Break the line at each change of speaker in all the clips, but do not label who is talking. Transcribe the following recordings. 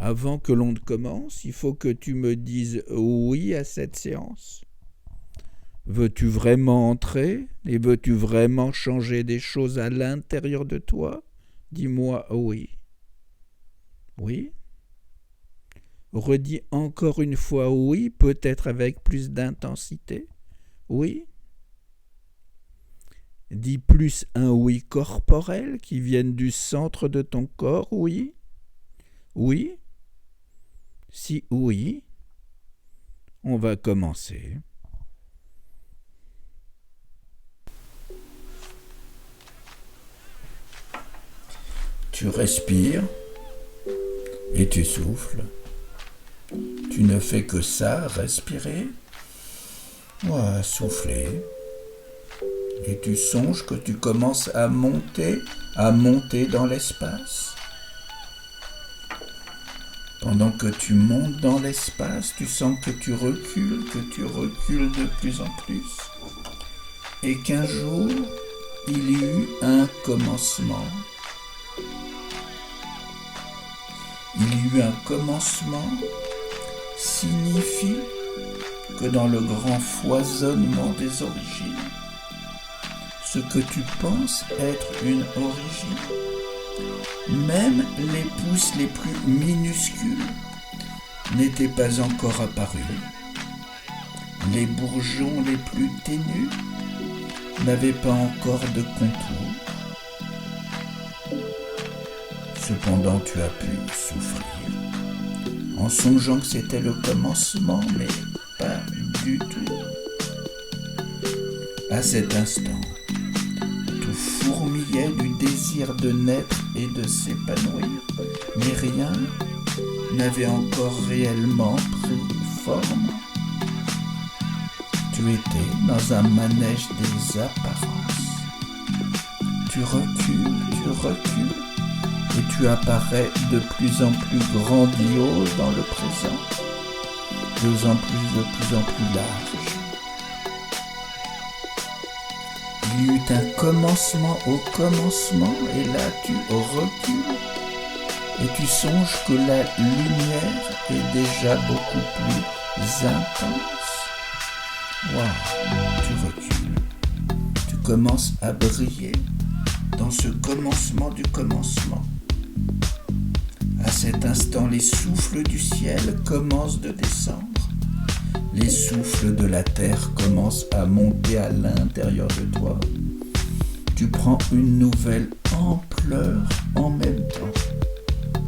Avant que l'on ne commence, il faut que tu me dises oui à cette séance. Veux-tu vraiment entrer et veux-tu vraiment changer des choses à l'intérieur de toi? Dis-moi oui. Oui? Redis encore une fois oui, peut-être avec plus d'intensité. Oui? Dis plus un oui corporel qui vienne du centre de ton corps, oui? Oui? Si oui, on va commencer. Tu respires et tu souffles. Tu ne fais que ça, respirer, souffler. Et tu songes que tu commences à monter dans l'espace. Pendant que tu montes dans l'espace, tu sens que tu recules de plus en plus. Et qu'un jour, il y eut un commencement. Il y eut un commencement signifie que dans le grand foisonnement des origines, ce que tu penses être une origine, même les pouces les plus minuscules n'étaient pas encore apparus. Les bourgeons les plus ténus n'avaient pas encore de contour. Cependant, tu as pu souffrir en songeant que c'était le commencement, mais pas du tout. À cet instant, tout fourmillait du désir de naître et de s'épanouir, mais rien n'avait encore réellement pris forme. Tu étais dans un manège des apparences. Tu recules, et tu apparais de plus en plus grandiose dans le présent, de plus en plus large. Il y eut un commencement au commencement, et là tu recules, et tu songes que la lumière est déjà beaucoup plus intense. Tu recules, tu commences à briller dans ce commencement du commencement. À cet instant, les souffles du ciel commencent de descendre. Les souffles de la terre commencent à monter à l'intérieur de toi. Tu prends une nouvelle ampleur en même temps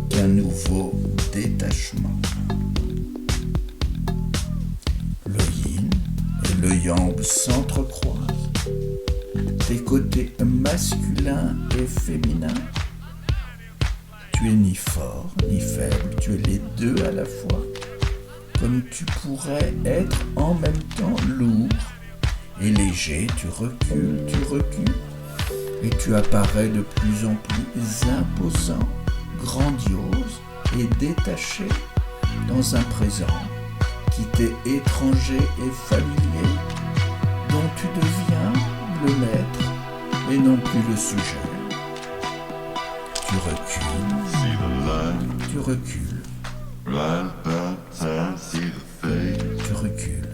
qu'un nouveau détachement. Le yin et le yang s'entrecroisent. Tes côtés masculins et féminins. Tu es ni fort ni faible, tu es les deux à la fois. Comme tu pourrais être en même temps lourd et léger, tu recules, et tu apparais de plus en plus imposant, grandiose et détaché dans un présent qui t'est étranger et familier, dont tu deviens le maître et non plus le sujet. Tu recules.
Right about time, see the fade.
Tu recules.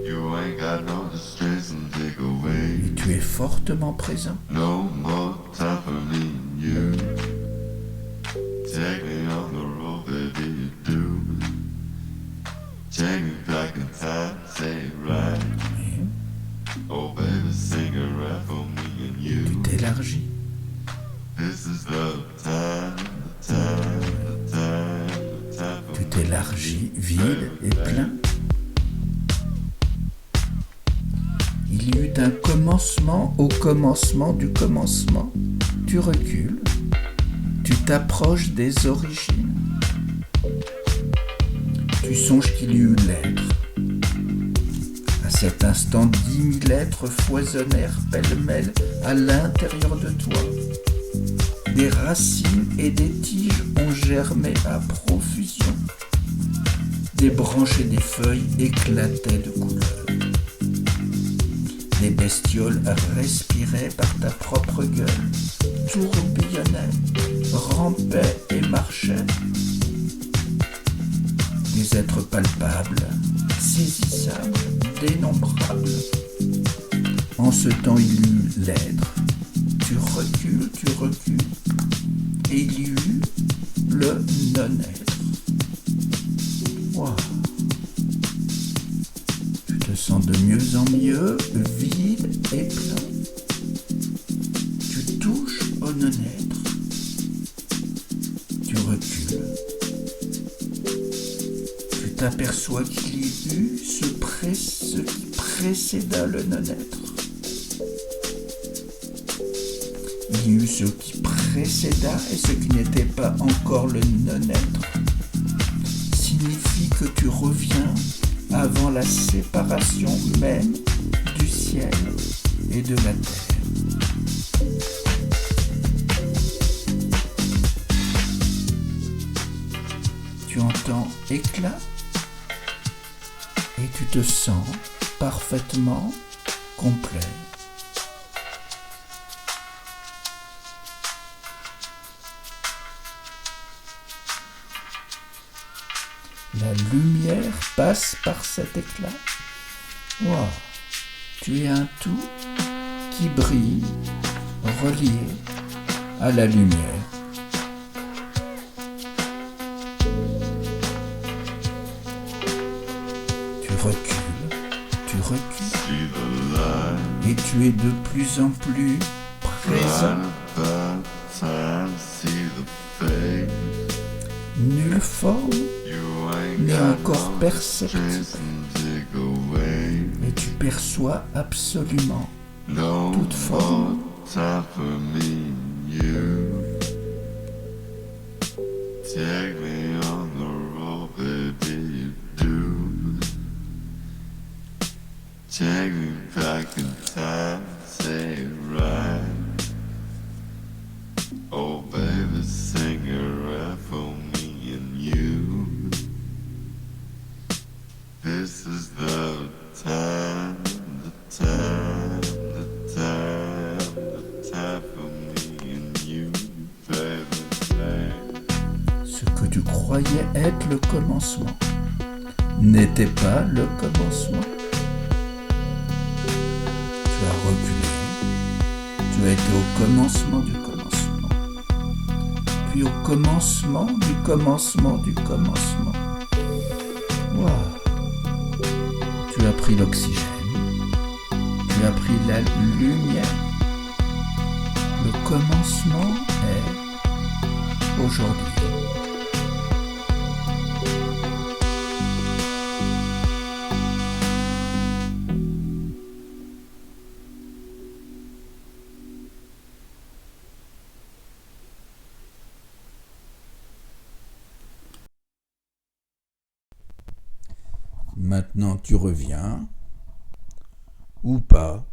You ain't got no distress and take away.
Et tu es fortement présent.
No more time for me and you. Take me on the road, baby, you do. Take me back in time, say it right.
Oui.
Oh baby, sing it right for me and
Tu
you.
t'élargis.
This is the time, the time, the time, the time for
Tu t'élargis, vide et plein. Il y eut un commencement au commencement du commencement. Tu recules. Tu t'approches des origines. Tu songes qu'il y eut l'être. À cet instant, 10 000 êtres foisonnèrent pêle-mêle à l'intérieur de toi. Des racines et des tiges ont germé à profusion. Des branches et des feuilles éclataient de couleurs. Des bestioles respiraient par ta propre gueule, tourbillonnaient, rampaient et marchaient. des êtres palpables, saisissables, dénombrables. En ce temps il y eut l'être, tu recules, et il y eut le non-être. Wow. Tu te sens de mieux en mieux, vide et plein. Tu touches au non-être. Tu recules. Tu t'aperçois qu'il y eut ce qui précéda le non-être. Il y eut ce qui précéda et ce qui n'était pas encore le non-être. Signifie que tu reviens avant la séparation même du ciel et de la terre. Tu entends éclat et tu te sens parfaitement complet. La lumière passe par cet éclat. Wow. Tu es un tout qui brille, relié à la lumière. Tu recules, et tu es de plus en plus présent. Nulle forme n'est encore perceptible. Et tu perçois absolument toute forme.
Take me on the road, baby, do. Take me back in time, say it right. Oh, baby, sing a rap for me and you. This is the time for me and you, baby.
Ce que tu croyais être le commencement n'était pas le commencement. Tu as reculé, tu as été au commencement du commencement, puis au commencement du commencement du commencement. Wow. Tu as pris l'oxygène, tu as pris la lumière. Le commencement est aujourd'hui. Maintenant tu reviens, ou pas,